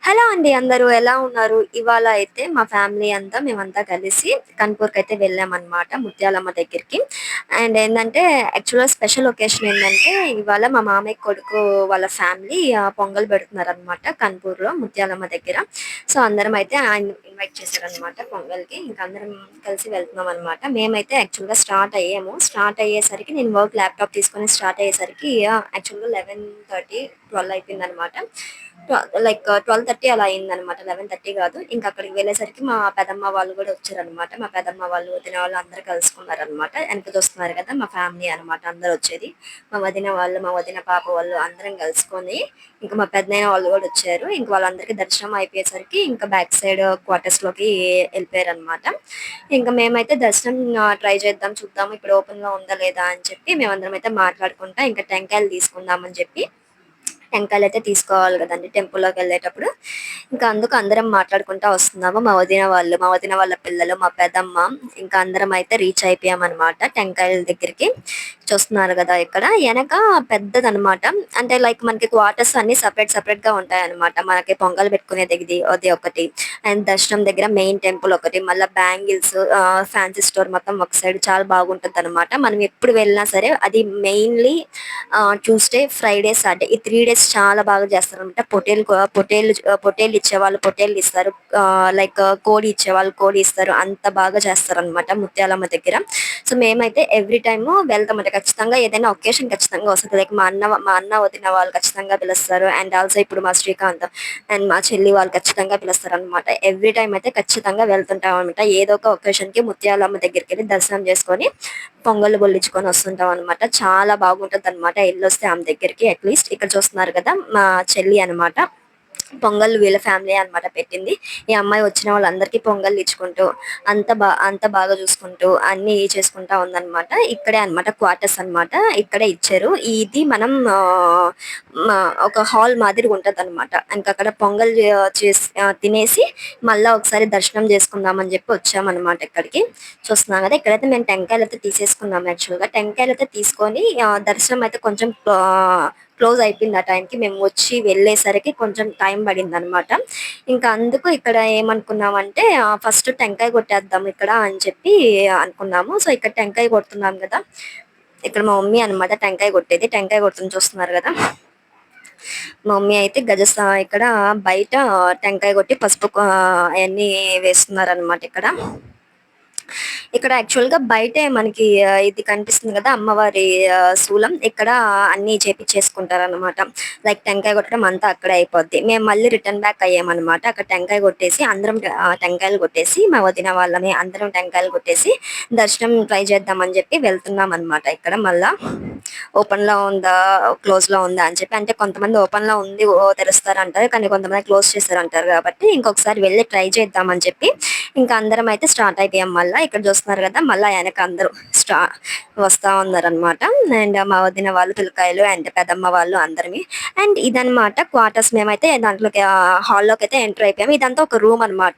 Hello అండి అందరూ ఎలా ఉన్నారు? ఇవాళ అయితే మా ఫ్యామిలీ అంతా మేమంతా కలిసి కన్పూర్‌కైతే వెళ్ళామన్నమాట ముత్యాలమ్మ దగ్గరికి. అండ్ ఏందంటే యాక్చువల్‌గా స్పెషల్ ఒకేషన్ ఏందంటే ఇవాళ మా మామయ్య కొడుకు వాళ్ళ ఫ్యామిలీ పొంగల్ పెడుతున్నారన్నమాట కన్పూర్‌లో ముత్యాలమ్మ దగ్గర. సో, అందరం అయితే ఆయన ఇన్వైట్ చేశారన్నమాట పొంగల్‌కి. ఇంక అందరం కలిసి వెళ్తున్నామన్నమాట. మేమైతే యాక్చువల్‌గా స్టార్ట్ అయ్యాము. స్టార్ట్ అయ్యేసరికి నేను వర్క్ ల్యాప్‌టాప్ తీసుకొని స్టార్ట్ అయ్యేసరికి యాక్చువల్‌గా 11:30, 12 అయిపోయిందన్నమాట. లైక్ 12:30 అలా అయిందనమాట. 11:30 కాదు. ఇంక అక్కడికి వెళ్ళేసరికి మా పెదమ్మ వాళ్ళు గూడా వచ్చారనమాట. మా పెదమ్మ వాళ్ళు, వదిన వాళ్ళు అందరూ కలుసుకున్నారనమాట. ఎనక చూస్తున్నారు కదా! మా ఫ్యామిలీ అనమాట అందరొచ్చేది. మా వదిన వాళ్ళు, మా వదిన పాప వాళ్ళు అందరం కలుసుకొని, ఇంక మా పెదనాన్న వాళ్ళు గూడా వచ్చారు. ఇంక వాళ్ళందరికీ దర్శనం అయిపోయేసరికి ఇంకా బ్యాక్ సైడ్ క్వార్టర్స్‌లోకి ఎళ్ళిపోయారనమాట. ఇంక మేమైతే దర్శనం ట్రై చేద్దాం, చూద్దాం ఇప్పుడు ఓపెన్‌లో ఉందా లేదా అని చెప్పి మేమందరం అయితే మాట్లాడుకుంటా ఇంకా టెంకాయలు తీసుకుందాం అని చెప్పి టెంకాయలయితే తీసుకోవాలి గదండీ టెంపుల్‌లోకెళ్ళేటప్పుడు. ఇంకా అందుకు అందరం మాట్లాడుకుంటా వస్తున్నాము. మా వదిన వాళ్ళ పిల్లలు, మా పెదమ్మ ఇంకా అందరం అయితే రీచ్ అయిపోయామనమాట టెంకాయల దగ్గరికి. చూస్తున్నారు గదా! ఇక్కడ. ఎనక పెద్దదనమాట. అంటే లైక్ మనకి క్వార్టర్స్ అన్నీ సెపరేట్‌గా ఉంటాయనమాట. మనకి పొంగల్ పెట్టుకునేది అది ఒకటి. అండ్ దర్శనం దగ్గర మెయిన్ టెంపుల్ ఒకటి. మళ్ళా బ్యాంగిల్స్ ఫ్యాన్సీ స్టోర్ మొత్తం ఒక సైడ్ చాలా బాగుంటదనమాట. మనం ఎప్పుడు వెళ్ళినా సరే అది మెయిన్‌లీ ట్యూస్‌డే, ఫ్రైడే, సాటర్డే ఈ 3 డేస్ చాలా బాగా చేస్తారనమాట. పొట్టేళ్ళు ఇచ్చేవాళ్ళు పొట్టేళ్ళు ఇస్తారు. లైక్ కోడి ఇచ్చేవాళ్ళు కోడి ఇస్తారు. అంత బాగా చేస్తారనమాట ముత్యాలమ్మ దగ్గర. సో, మేమైతే ఎవ్రీ టైము వెళ్తామంట. ఖచ్చితంగా ఏదైనా ఒకేషన్ ఖచ్చితంగా వస్తది. లైక్ మా అన్న, వదిన వాళ్ళు ఖచ్చితంగా పిలుస్తారు. అండ్ ఆల్సో ఇప్పుడు మా శ్రీకాంత్ అండ్ మా చెల్లి వాళ్ళు ఖచ్చితంగా పిలుస్తారనమాట. ఎవ్రీ టైమ్ అయితే ఖచ్చితంగా వెళ్తుంటామనమాట. ఏదో ఒక ఒకేషన్‌కి ముత్యాలమ్మ దగ్గరికెళ్ళి దర్శనం చేసుకొని పొంగల్ బొల్లించుకొని వస్తుంటాం అనమాట. చాలా బాగుంటదనమాట ఎళ్ళొస్తే ఆమె దగ్గరికి. అట్‌లీస్ట్ ఇక్కడ చూస్తున్నారు కదా! మా చెల్లి అనమాట. పొంగల్ వీళ్ళ ఫ్యామిలీయే అనమాట పెట్టింది. ఈ అమ్మాయి వచ్చిన వాళ్ళందరికీ పొంగల్లిచ్చుకుంటూ, అంత బాగా చూసుకుంటూ, అన్నీ చేసుకుంటా ఉందనమాట. ఇక్కడే అనమాట క్వార్టర్స్ అనమాట. ఇక్కడే ఇచ్చారు. ఇది మనం మా ఒక హాల్ మాదిరిగా ఉంటదనమాట. ఇంకక్కడ పొంగల్ తినేసి మళ్ళా ఒకసారి దర్శనం చేసుకుందామని చెప్పి వచ్చామనమాట ఇక్కడికి. చూస్తున్నాం కదా! ఇక్కడైతే మేము టెంకాయలయితే తీసేసుకున్నాం యాక్చువల్‌గా. టెంకాయలయితే తీసుకొని దర్శనం అయితే కొంచెం క్లోజ్ అయిపోయింది ఆ టైంకి. మేము వచ్చి వెళ్ళేసరికి కొంచెం టైం పడిందనమాట. ఇంకా అందుకు ఇక్కడ ఏమనుకున్నామంటే ఫస్ట్ టెంకాయ కొట్టేద్దాం ఇక్కడ అని చెప్పి అనుకున్నాము. సో, ఇక్కడ టెంకాయ కొడుతున్నాం గదా! ఇక్కడ మా మమ్మీ అనమాట టెంకాయ కొట్టేది. టెంకాయ కొడుతుంది చూస్తున్నారు గదా! మా మమ్మీ అయితే ఇక్కడ బయట టెంకాయ కొట్టి అయన్నీ వేస్తున్నారనమాట ఇక్కడ. ఇక్కడ యాక్చువల్‌గా బయటే మనకి ఇది కనిపిస్తుంది గదా! అమ్మవారి శూలం. ఇక్కడ అన్నీ చేపిచ్చేసుకుంటారనమాట. లైక్ టెంకాయ కొట్టడం అంతా అక్కడే అయిపోద్ది. మేము మళ్ళీ రిటర్న్ బ్యాక్ అయ్యామనమాట. అక్కడ టెంకాయ కొట్టేసి అందరం టెంకాయలు కొట్టేసి మా వదిన వాళ్ళని అందరం టెంకాయలు కొట్టేసి దర్శనం ట్రై చేద్దామని జెప్పి వెళ్తున్నామనమాట ఇక్కడ మళ్ళా. ఓపెన్‌లో ఉందా? క్లోజ్‌లో ఉందా? అని చెప్పి అంటే కొంతమంది ఓపెన్‌లో ఉంది తెరుస్తారంటారు. కానీ కొంతమంది క్లోజ్ చేశారంటారు గాబట్టి ఇంకొకసారి వెళ్లి ట్రై చేద్దామని చెప్పి ఇంకా అందరం అయితే స్టార్ట్ అయిపోయాం మళ్ళా. ఇక్కడ చూస్తున్నారు కదా! మళ్ళా ఎనక అందరూ వస్తా ఉన్నారనమాట. అండ్ మా వదిన వాళ్ళు, పిల్లకాయలు అండ్ పెద్దమ్మ వాళ్ళు అందరిమి. అండ్ ఇదనమాట క్వార్టర్స్. మేమైతే దాంట్లోకి హాల్‌లోకైతే ఎంటర్ అయిపోయాము. ఇదంతా ఒక రూమ్ అనమాట.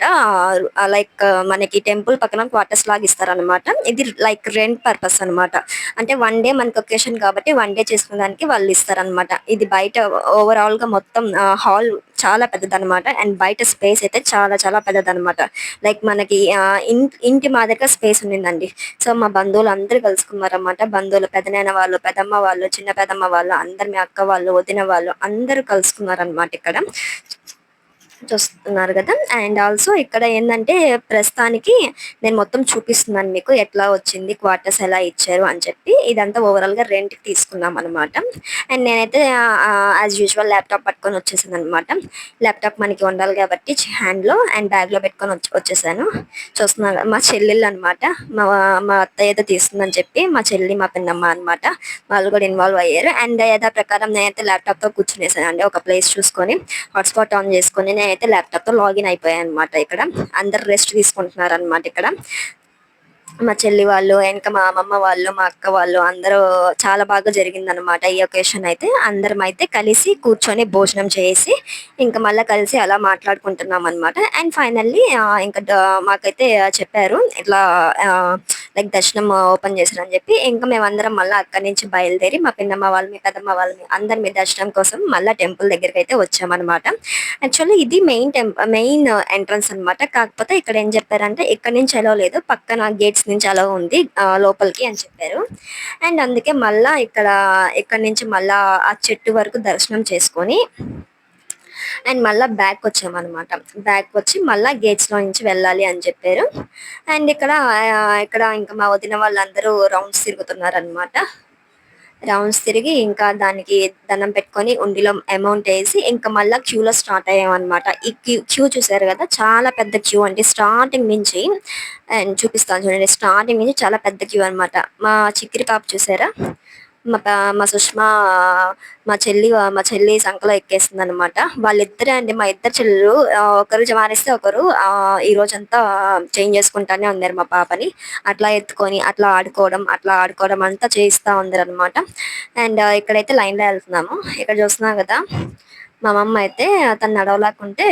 లైక్ మనకి టెంపుల్ పక్కన క్వార్టర్స్ లాగా ఇస్తారనమాట. ఇది లైక్ రెంట్ పర్పస్ అనమాట. అంటే వన్ డే మనకి ఒకేషన్ కాబట్టి వన్ డే చేసుకునేదానికి వాళ్ళు ఇస్తారనమాట. ఇది బయట ఓవరాల్‌గా మొత్తం హాల్ చాలా పెద్దదనమాట. అండ్ బయట స్పేస్ అయితే చాలా చాలా పెద్దదనమాట. లైక్ మనకి ఇంటి మాదిరిగా స్పేస్ ఉండిందండి. సో, మా బంధువులందరూ కలుసుకున్నారనమాట. బంధువులు పెదనాన్న వాళ్ళు, పెదమ్మ వాళ్ళు, చిన్న పెదమ్మ వాళ్ళు, అందరు మీ అక్క వాళ్ళు, వదిన వాళ్ళు అందరూ కలుసుకున్నారనమాట ఇక్కడ. చూస్తున్నారు గదా! అండ్ ఆల్సో ఇక్కడ ఏందంటే ప్రస్తుతానికి నేను మొత్తం చూపిస్తున్నాను మీకు ఎట్లా వచ్చింది, క్వార్టర్స్ ఎలా ఇచ్చారు అని చెప్పి. ఇదంతా ఓవరాల్‌గా రెంట్‌కి తీసుకున్నామనమాట. అండ్ నేనైతే యాజ్ యూజువల్ ల్యాప్‌టాప్ పట్టుకొని వచ్చేసాననమాట. ల్యాప్‌టాప్ మనకి ఉండాలి కాబట్టి హ్యాండ్‌లో అండ్ బ్యాగ్‌లో పెట్టుకొని వచ్చేసాను. చూస్తున్నారు కదా! మా చెల్లెళ్ళనమాట. మా మా అత్తయ్య ఏదో తీస్తుందని చెప్పి మా చెల్లి, మా పిన్నమ్మ అనమాట. వాళ్ళు కూడా ఇన్వాల్వ్ అయ్యారు. అండ్ యథా ప్రకారం నేనైతే ల్యాప్‌టాప్‌తో కూర్చునేసానండి. ఒక ప్లేస్ చూసుకొని హాట్‌స్పాట్ ఆన్ చేసుకొని నేనైతే ల్యాప్‌టాప్‌తో లాగిన్ అయిపోయాననమాట ఇక్కడ. అందరూ రెస్ట్ తీసుకుంటున్నారనమాట ఇక్కడ. మా చెల్లి వాళ్ళు, ఇంకా మా అమ్మమ్మ వాళ్ళు, మా అక్క వాళ్ళు అందరూ చాలా బాగా జరిగిందనమాట ఈ ఒకేషన్ అయితే. అందరమైతే కలిసి కూర్చొని భోజనం చేసి, ఇంక మళ్ళా కలిసి అలా మాట్లాడుకుంటున్నామనమాట. అండ్ ఫైనల్లీ ఇంక మాకైతే చెప్పారు. ఇట్లా లైక్ దర్శనం ఓపెన్ చేశారని చెప్పి, ఇంక మేమందరం మళ్ళా అక్కడి నుంచి బయలుదేరి మా పిన్నమ్మ వాళ్ళు, మీ పెద్దమ్మ వాళ్ళని అందరం దర్శనం కోసం మళ్ళా టెంపుల్ దగ్గరికైతే వచ్చామనమాట. యాక్చువల్లీ ఇది మెయిన్ ఎంట్రన్స్ అన్నమాట. కాకపోతే ఇక్కడ ఏం చెప్పారంటే ఇక్కడ నుంచి అలౌ లేదు. పక్కన గేట్స్ నుంచి అలౌ ఉంది లోపలికి అని చెప్పారు. అండ్ అందుకే మళ్ళా ఇక్కడ నుంచి మళ్ళా ఆ చెట్టు వరకు దర్శనం చేసుకొని అండ్ మళ్ళా బ్యాక్ వచ్చామన్నమాట. బ్యాక్ వచ్చి మళ్ళా గేట్స్ లో నుంచి వెళ్ళాలి అని చెప్పారు. అండ్ ఇక్కడ ఇంకా మా వదిన వాళ్ళందరూ రౌండ్స్ తిరుగుతున్నారన్నమాట. రౌండ్స్ తిరిగి ఇంకా దానికి దండం పెట్టుకొని ఉండిలో అమౌంట్ వేసి ఇంకా మళ్ళా క్యూలో స్టార్ట్ అయ్యామన్నమాట. ఈ క్యూ చూసారు కదా, చాలా పెద్ద క్యూ అండి. స్టార్టింగ్ నుంచి అండ్ చూపిస్తాను చూడండి. స్టార్టింగ్ నుంచి చాలా పెద్ద క్యూ అన్నమాట. మా చిక్కిరి పాప చూసారా, మా సుష్మా మా చెల్లి సంకలో ఎక్కేస్తుంది అనమాట. వాళ్ళిద్దరే అండి, మా ఇద్దరు చెల్లెలు. ఒకరు మానేస్తే ఒకరు ఈ రోజంతా చేంజ్ చేసుకుంటానే ఉన్నారు మా పాపని. అట్లా ఎత్తుకొని అట్లా ఆడుకోవడం అంతా చేయిస్తా ఉన్నారు అనమాట. అండ్ ఇక్కడైతే లైన్ లో వెళ్తున్నాము. ఇక్కడ చూస్తున్నాం కదా, మా అమ్మమ్మ అయితే తను నడవలేకుంటే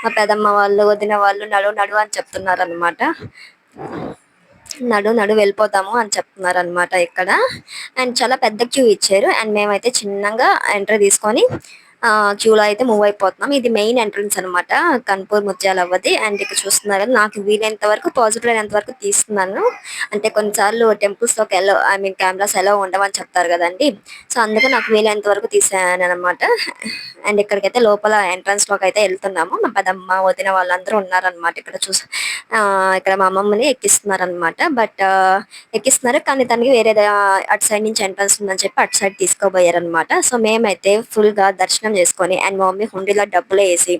మా పెదమ్మ వాళ్ళు, వదిన వాళ్ళు నడువు నడువు అని చెప్తున్నారు అనమాట. నడు వెళ్ళిపోతాము అని చెప్తున్నారు అనమాట ఇక్కడ. అండ్ చాలా పెద్ద క్యూ ఇచ్చారు. అండ్ మేమైతే చిన్నగా ఎంట్రీ తీసుకొని క్యూలో అయితే మూవ్ అయిపోతున్నాం. ఇది మెయిన్ ఎంట్రన్స్ అనమాట కన్పూర్ ముత్యాల అవ్వది. అండ్ ఇక్కడ చూస్తున్నారు కదా, నాకు వీలైనంత వరకు పాజిబుల్ అయినంత వరకు తీస్తున్నాను. అంటే కొన్నిసార్లు టెంపుల్స్ లోకి కెమెరాస్ ఎలా ఉండవని చెప్తారు కదండి. సో అందుకే నాకు వీలైనంత వరకు తీసాను అనమాట. అండ్ ఇక్కడికైతే లోపల ఎంట్రన్స్ లోకి అయితే వెళ్తున్నాము. మా పెదమ్మ, వదిన వాళ్ళందరూ ఉన్నారనమాట. ఇక్కడ మా అమ్మమ్మని ఎక్కిస్తున్నారు అనమాట. ఎక్కిస్తున్నారు కానీ తనకి వేరే అటు సైడ్ నుంచి ఎంట్రన్స్ ఉందని చెప్పి అటు సైడ్ తీసుకోబోయారు అనమాట. సో మేమైతే ఫుల్ గా దర్శనం చేసుకొని అండ్ మా మమ్మీ హుండీలో డబ్బులు వేసి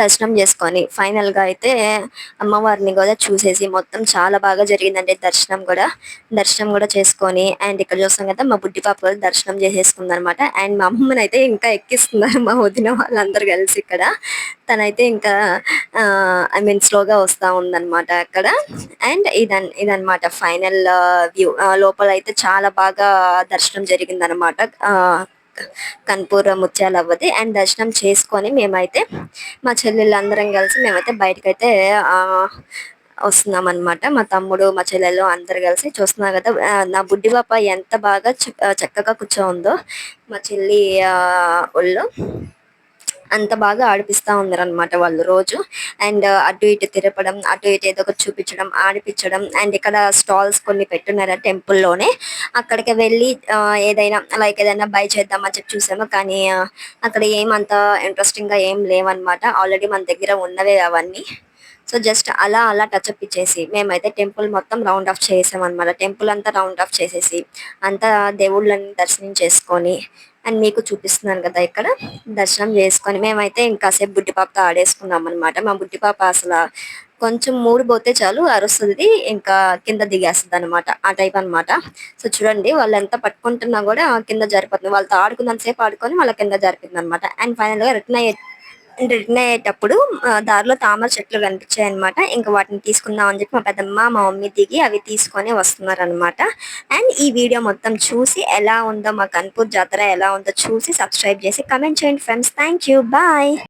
దర్శనం చేసుకొని ఫైనల్ గా అయితే అమ్మవారిని కూడా చూసేసి మొత్తం చాలా బాగా జరిగిందండి దర్శనం కూడా చేసుకొని. అండ్ ఇక్కడ చూస్తాం కదా, మా బుడ్డి పాప కూడా దర్శనం చేసేసుకుంది అనమాట. అండ్ మా అమ్మని అయితే ఇంకా ఎక్కిస్తున్నారు మా వదిన వాళ్ళందరూ కలిసి ఇక్కడ. తనైతే ఇంకా స్లోగా వస్తా ఉందన్నమాట అక్కడ. అండ్ ఇదన్నమాట ఫైనల్ వ్యూ. లోపల అయితే చాలా బాగా దర్శనం జరిగిందనమాట కన్పూర్ ముత్యాల అవ్వది. అండ్ దర్శనం చేసుకొని మేమైతే మా చెల్లెళ్ళందరం కలిసి మేమైతే బయటకైతే వస్తున్నాం అనమాట. మా తమ్ముడు, మా చెల్లెలు అందరు కలిసి చూస్తున్నారు కదా, నా బుడ్డి పాప ఎంత బాగా చక్కగా కూర్చోందో మా చెల్లి ఒళ్ళు. అంత బాగా ఆడిపిస్తా ఉన్నారనమాట వాళ్ళు రోజు. అండ్ అటు ఇటు తిరపడం, అటు ఇటు ఏదో ఒకటి చూపించడం, ఆడిపించడం. అండ్ ఇక్కడ స్టాల్స్ కొన్ని పెట్టున్నారు టెంపుల్లోనే. అక్కడికి వెళ్ళి ఏదైనా బై చేద్దామని చెప్పి చూసాము. కానీ అక్కడ ఏమంత ఇంట్రెస్టింగ్ గా ఏం లేవన్నమాట. ఆల్రెడీ మన దగ్గర ఉన్నవే అవన్నీ. సో జస్ట్ అలా టచ్అప్ ఇచ్చేసి మేమైతే టెంపుల్ మొత్తం రౌండ్ ఆఫ్ చేసాం అనమాట. టెంపుల్ అంతా రౌండ్ ఆఫ్ చేసేసి అంతా దేవుళ్ళని దర్శనం చేసుకొని అండ్ మీకు చూపిస్తున్నాను కదా, ఇక్కడ దర్శనం చేసుకొని మేమైతే ఇంకాసేపు బుడ్డి పాపతో ఆడేసుకున్నాం అనమాట. మా బుడ్డి పాప అసలు కొంచెం మూడు పోతే చాలు అరుస్తుంది, ఇంకా కింద దిగేస్తుంది అనమాట. ఆ టైప్ అనమాట. సో చూడండి, వాళ్ళు ఎంత పట్టుకుంటున్నా కూడా కింద జరిపోతుంది. వాళ్ళతో ఆడుకున్నంత సేపు ఆడుకొని వాళ్ళ కింద జరిపింది అనమాట. అండ్ ఫైనల్ గా రిటర్న్ అయ్యేటప్పుడు దారిలో తామర చెట్లు కనిపించాయి అనమాట. ఇంకా వాటిని తీసుకుందాం అని చెప్పి మా పెద్దమ్మ, మా మమ్మీ దిగి అవి తీసుకొని వస్తున్నారు అనమాట. అండ్ ఈ వీడియో మొత్తం చూసి ఎలా ఉందో, మా కన్పూర్ జాతర ఎలా ఉందో చూసి సబ్స్క్రైబ్ చేసి కమెంట్ చేయండి ఫ్రెండ్స్. Thank you, bye.